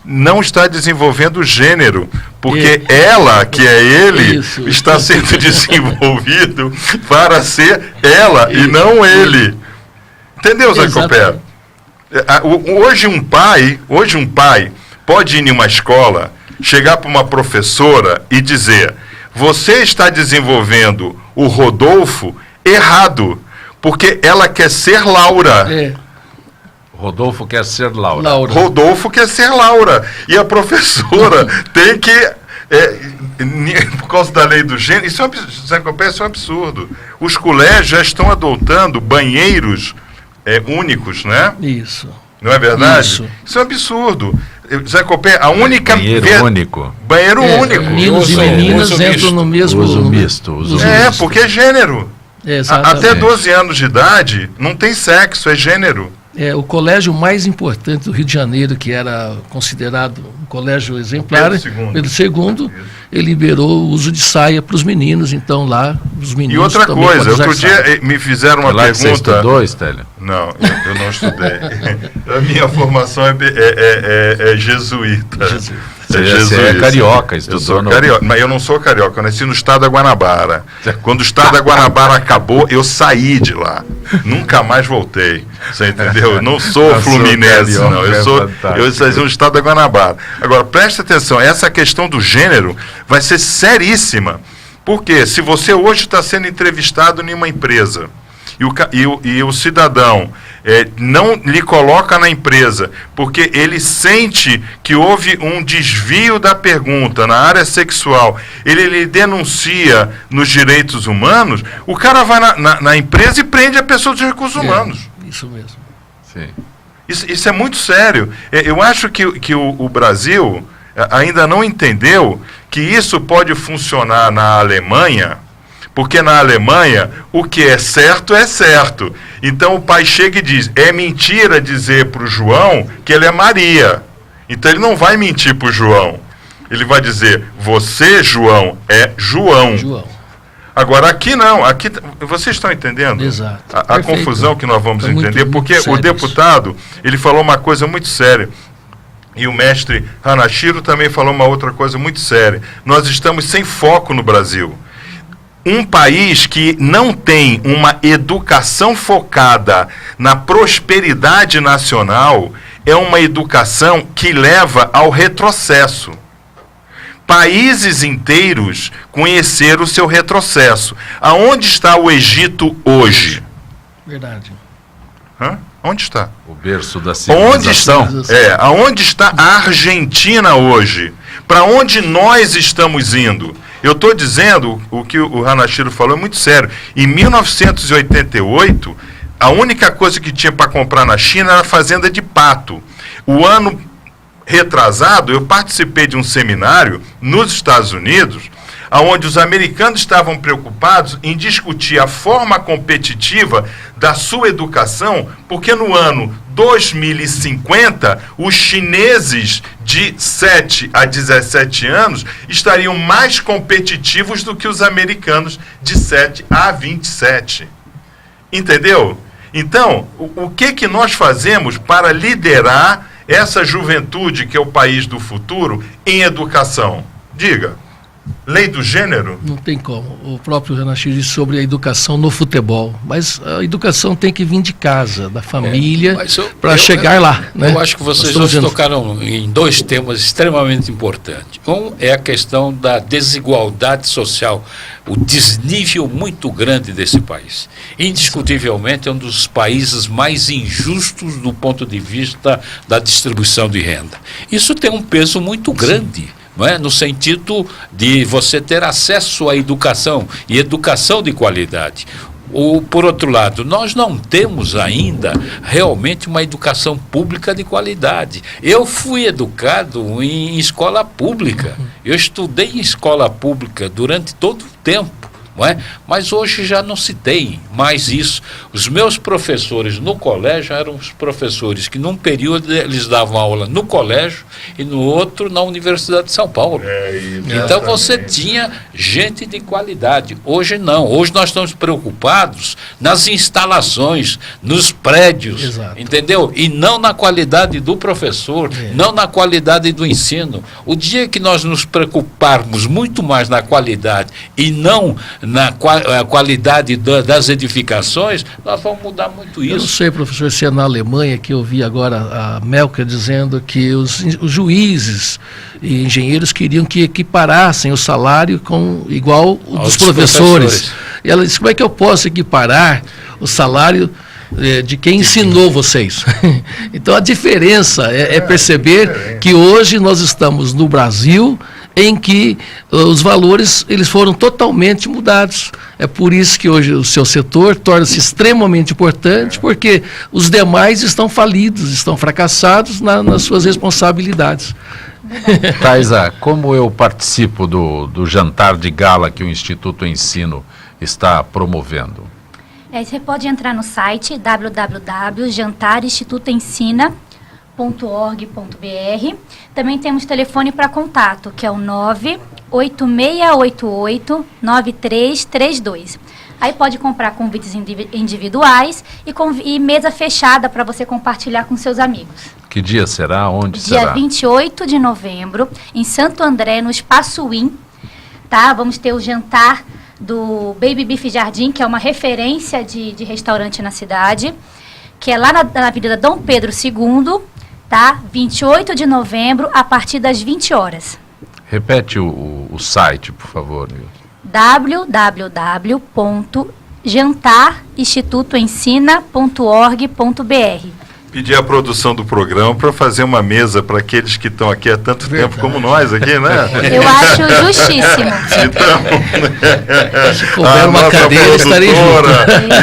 não está desenvolvendo o gênero, porque ela, que é ele, está sendo desenvolvido para ser ela e não ele. Entendeu, Zé Copé? Hoje um pai pode ir em uma escola, chegar para uma professora e dizer: você está desenvolvendo o Rodolfo errado, porque ela quer ser Laura. Rodolfo quer ser Laura. Rodolfo quer ser Laura. E a professora tem que... por causa da lei do gênero, isso é um absurdo. Os colégios já estão adotando banheiros únicos, né? Isso. Não é verdade? Isso é um absurdo. Zé Copé, a única... Banheiro único. Banheiro único. Meninos e meninas entram no mesmo... Uso misto. Porque é gênero. Até 12 anos de idade não tem sexo, é gênero. O colégio mais importante do Rio de Janeiro, que era considerado um colégio exemplar, Pedro II, ele liberou o uso de saia para os meninos, então lá os meninos... E outra coisa, outro dia me fizeram uma pergunta... Você estudou, Estélio? Não, eu não estudei. A minha formação é jesuíta. Você é carioca, estudou. Eu sou carioca, mas eu não sou carioca, eu nasci no estado da Guanabara. Quando o estado da Guanabara acabou, eu saí de lá. Nunca mais voltei. Você entendeu? Eu não sou fluminense, não. Eu saí no estado da Guanabara. Agora, preste atenção, essa questão do gênero vai ser seríssima. Porque se você hoje está sendo entrevistado em uma empresa e o cidadão não lhe coloca na empresa porque ele sente que houve um desvio da pergunta na área sexual, ele lhe denuncia nos direitos humanos, o cara vai na empresa e prende a pessoa dos recursos humanos. Isso mesmo. Sim. Isso é muito sério. Eu acho que o Brasil ainda não entendeu que isso pode funcionar na Alemanha, porque na Alemanha o que é certo é certo. Então o pai chega e diz, é mentira dizer para o João que ele é Maria. Então ele não vai mentir para o João. Ele vai dizer, você, João, é João. Agora aqui não, aqui vocês estão entendendo? Exato. A confusão que nós vamos entender, porque o deputado, ele falou uma coisa muito séria. E o mestre Hanashiro também falou uma outra coisa muito séria. Nós estamos sem foco no Brasil. Um país que não tem uma educação focada na prosperidade nacional é uma educação que leva ao retrocesso. Países inteiros conheceram o seu retrocesso. Aonde está o Egito hoje? Verdade. Onde está? O berço da civilização. Aonde está a Argentina hoje? Para onde nós estamos indo? Eu estou dizendo, o que o Hanashiro falou é muito sério. Em 1988, a única coisa que tinha para comprar na China era fazenda de pato. O ano retrasado, eu participei de um seminário nos Estados Unidos, onde os americanos estavam preocupados em discutir a forma competitiva da sua educação, porque no ano 2050, os chineses de 7 a 17 anos estariam mais competitivos do que os americanos de 7 a 27. Entendeu? Então, o que nós fazemos para liderar essa juventude, que é o país do futuro, em educação? Diga. Lei do gênero? Não tem como. O próprio Hanashiro disse sobre a educação no futebol. Mas a educação tem que vir de casa, da família, para chegar lá. Né? Eu acho que vocês dois tocaram em dois temas extremamente importantes. Um é a questão da desigualdade social, o desnível muito grande desse país. Indiscutivelmente é um dos países mais injustos do ponto de vista da distribuição de renda. Isso tem um peso muito grande. Não é? No sentido de você ter acesso à educação, e educação de qualidade. Por outro lado, nós não temos ainda realmente uma educação pública de qualidade. Eu fui educado em escola pública, eu estudei em escola pública durante todo o tempo. Não é? Mas hoje já não se tem mais isso. Os meus professores no colégio eram os professores que num período eles davam aula no colégio e no outro na Universidade de São Paulo. Então você tinha gente de qualidade. Hoje não. Hoje nós estamos preocupados nas instalações, nos prédios, entendeu? E não na qualidade do professor, não na qualidade do ensino. O dia que nós nos preocuparmos muito mais na qualidade e não na qualidade das edificações, nós vamos mudar muito isso. Eu não sei, professor, se é na Alemanha, que eu vi agora a Melka dizendo que os juízes e engenheiros queriam que equiparassem o salário igual o dos professores. E ela disse, como é que eu posso equiparar o salário de quem ensinou vocês? Então a diferença é perceber que hoje nós estamos no Brasil em que os valores eles foram totalmente mudados. É por isso que hoje o seu setor torna-se extremamente importante, porque os demais estão falidos, estão fracassados nas suas responsabilidades. Thaisa, como eu participo do jantar de gala que o Instituto Ensino está promovendo? Você pode entrar no site www.jantarinstitutoensina.org.br. Também temos telefone para contato, que é o 98688-9332. Aí pode comprar convites individuais e mesa fechada para você compartilhar com seus amigos. Que dia será? Onde será? Dia 28 de novembro, em Santo André, no Espaço Win. Tá? Vamos ter o jantar do Baby Beef Jardim, que é uma referência de restaurante na cidade, que é lá na Avenida Dom Pedro II, tá? 28 de novembro, a partir das 20 horas. Repete o site, por favor. www.jantarinstitutoensina.org.br. Pedir a produção do programa para fazer uma mesa para aqueles que estão aqui há tanto tempo como nós aqui, né? Eu acho justíssimo. Então, Se couber uma cadeira, estarei junto.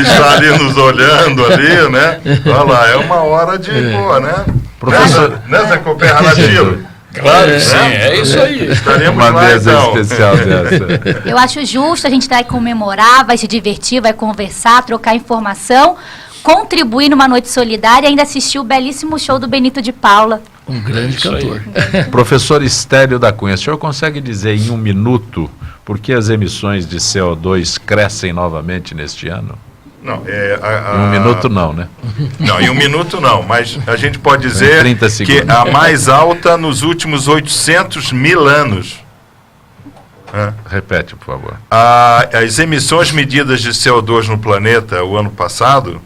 está ali nos olhando ali, né? Olha lá, é uma hora de boa, né? Professor... Né, Zé Copé Ranatiro? Claro que sim, é isso aí. Estaremos Uma lá, mesa então. especial dessa. Eu acho justo, a gente vai comemorar, vai se divertir, vai conversar, trocar informação, contribuir numa noite solidária e ainda assistir o belíssimo show do Benito de Paula. Um grande Isso aí. cantor. Professor Estélio da Cunha, o senhor consegue dizer em um minuto por que as emissões de CO2 crescem novamente neste ano? Não, Em um minuto não, né? Não, em um minuto não, mas a gente pode dizer 30 que segundos. a mais alta nos últimos 800 mil anos. Repete, por favor. As emissões medidas de CO2 no planeta o ano passado,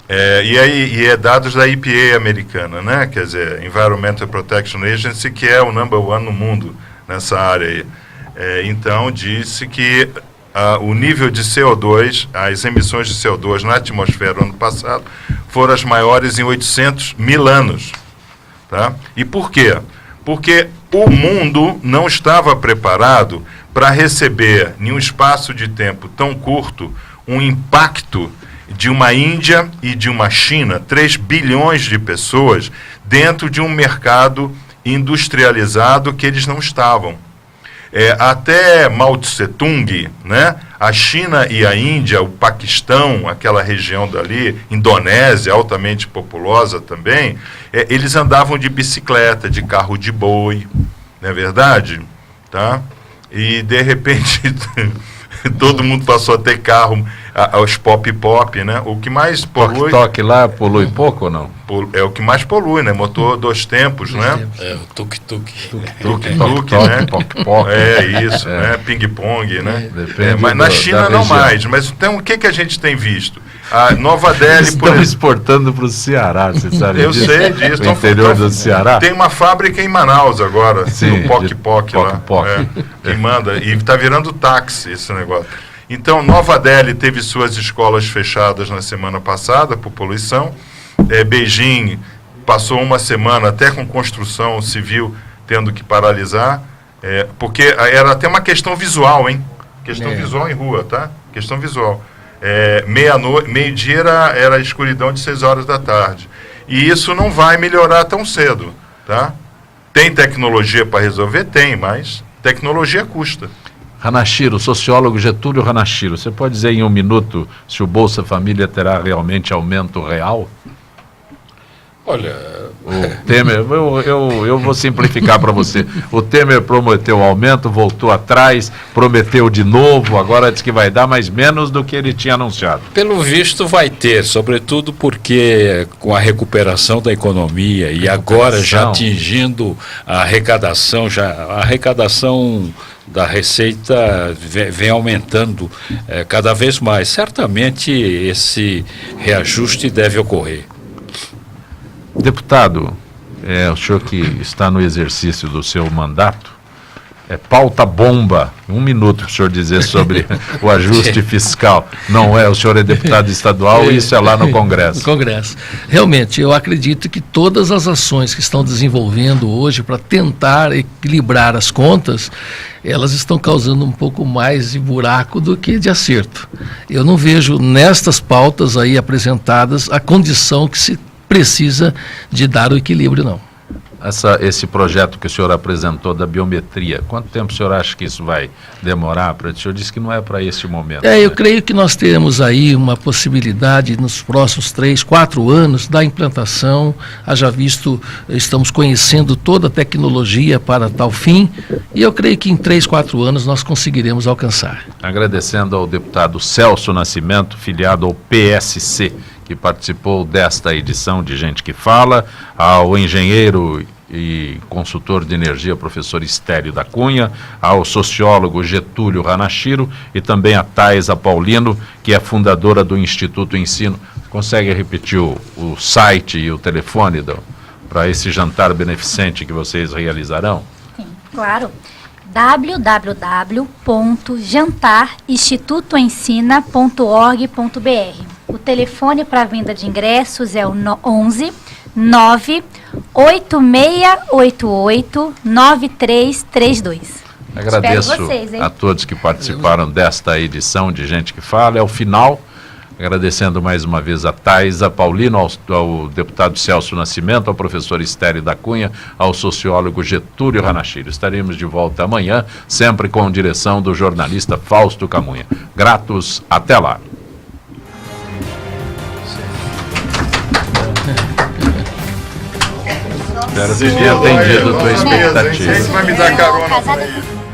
e é dados da EPA americana, né? Quer dizer, Environmental Protection Agency, que é o number one no mundo nessa área aí. Então, disse que o nível de CO2, as emissões de CO2 na atmosfera no ano passado, foram as maiores em 800 mil anos. Tá? E por quê? Porque o mundo não estava preparado para receber, em um espaço de tempo tão curto, um impacto de uma Índia e de uma China, 3 bilhões de pessoas, dentro de um mercado industrializado que eles não estavam. Até Mao Tse-tung, né? A China e a Índia, o Paquistão, aquela região dali, Indonésia, altamente populosa também, eles andavam de bicicleta, de carro de boi, não é verdade? Tá? E, de repente, todo mundo passou a ter carro, os pop-pop, né? O que mais polui... Toque lá polui pouco ou não? É o que mais polui, né? Motor 2 tempos, né? O tuk-tuk. Tuk-tuk, né? Poc-poc. Isso, né? Ping-pong, né? Depende Mas na da China não região. mais. Mas então o que a gente tem visto? A Nova Delhi, Eles estão exportando para o Ceará, você sabe eu disso? sei disso. O interior do Ceará? Tem uma fábrica em Manaus agora, Sim, do Poc-Poc lá. Poc-Poc. Que manda. E está virando táxi esse negócio. Então, Nova Delhi teve suas escolas fechadas na semana passada por poluição. Beijing passou uma semana até com construção civil tendo que paralisar, porque era até uma questão visual, hein? Questão visual em rua, tá? Questão visual. Meio-dia era a escuridão de 6 horas da tarde. E isso não vai melhorar tão cedo, tá? Tem tecnologia para resolver? Tem, mas tecnologia custa. Ranachiro, sociólogo Getúlio Ranachiro, você pode dizer em um minuto se o Bolsa Família terá realmente aumento real? Olha, O Temer, eu vou simplificar para você. O Temer prometeu aumento, voltou atrás, prometeu de novo, agora diz que vai dar, mas menos do que ele tinha anunciado. pelo visto vai ter, sobretudo porque com a recuperação da economia e agora já atingindo a arrecadação da Receita vem aumentando cada vez mais. Certamente esse reajuste deve ocorrer. Deputado, o senhor que está no exercício do seu mandato, pauta bomba, um minuto para o senhor dizer sobre o ajuste fiscal. Não é, o senhor é deputado estadual e isso é lá no Congresso. No Congresso. Realmente, eu acredito que todas as ações que estão desenvolvendo hoje para tentar equilibrar as contas, elas estão causando um pouco mais de buraco do que de acerto. Eu não vejo nestas pautas aí apresentadas a condição que se precisa de dar o equilíbrio, não. Esse projeto que o senhor apresentou da biometria, quanto tempo o senhor acha que isso vai demorar? O senhor disse que não é para esse momento. Eu creio que nós teremos aí uma possibilidade nos próximos 3, 4 anos da implantação. Haja visto, estamos conhecendo toda a tecnologia para tal fim e eu creio que em 3, 4 anos nós conseguiremos alcançar. Agradecendo ao deputado Celso Nascimento, filiado ao PSC, que participou desta edição de Gente que Fala, ao engenheiro e consultor de energia, professor Estélio da Cunha, ao sociólogo Getúlio Ranachiro e também a Thaisa Paulino, que é fundadora do Instituto Ensino. Consegue repetir o site e o telefone para esse jantar beneficente que vocês realizarão? Sim, claro. www.jantarinstitutoensina.org.br. O telefone para venda de ingressos é o 11 98688 9332. Agradeço vocês, hein? a todos que participaram desta edição de Gente que Fala. É o final. Agradecendo mais uma vez a Thais, a Paulino, ao deputado Celso Nascimento, ao professor Estéreo da Cunha, ao sociólogo Getúlio Ranachiro. Estaremos de volta amanhã, sempre com direção do jornalista Fausto Camunha. Gratos, até lá. Espero ter atendido a tua expectativa. Quem vai me dar carona?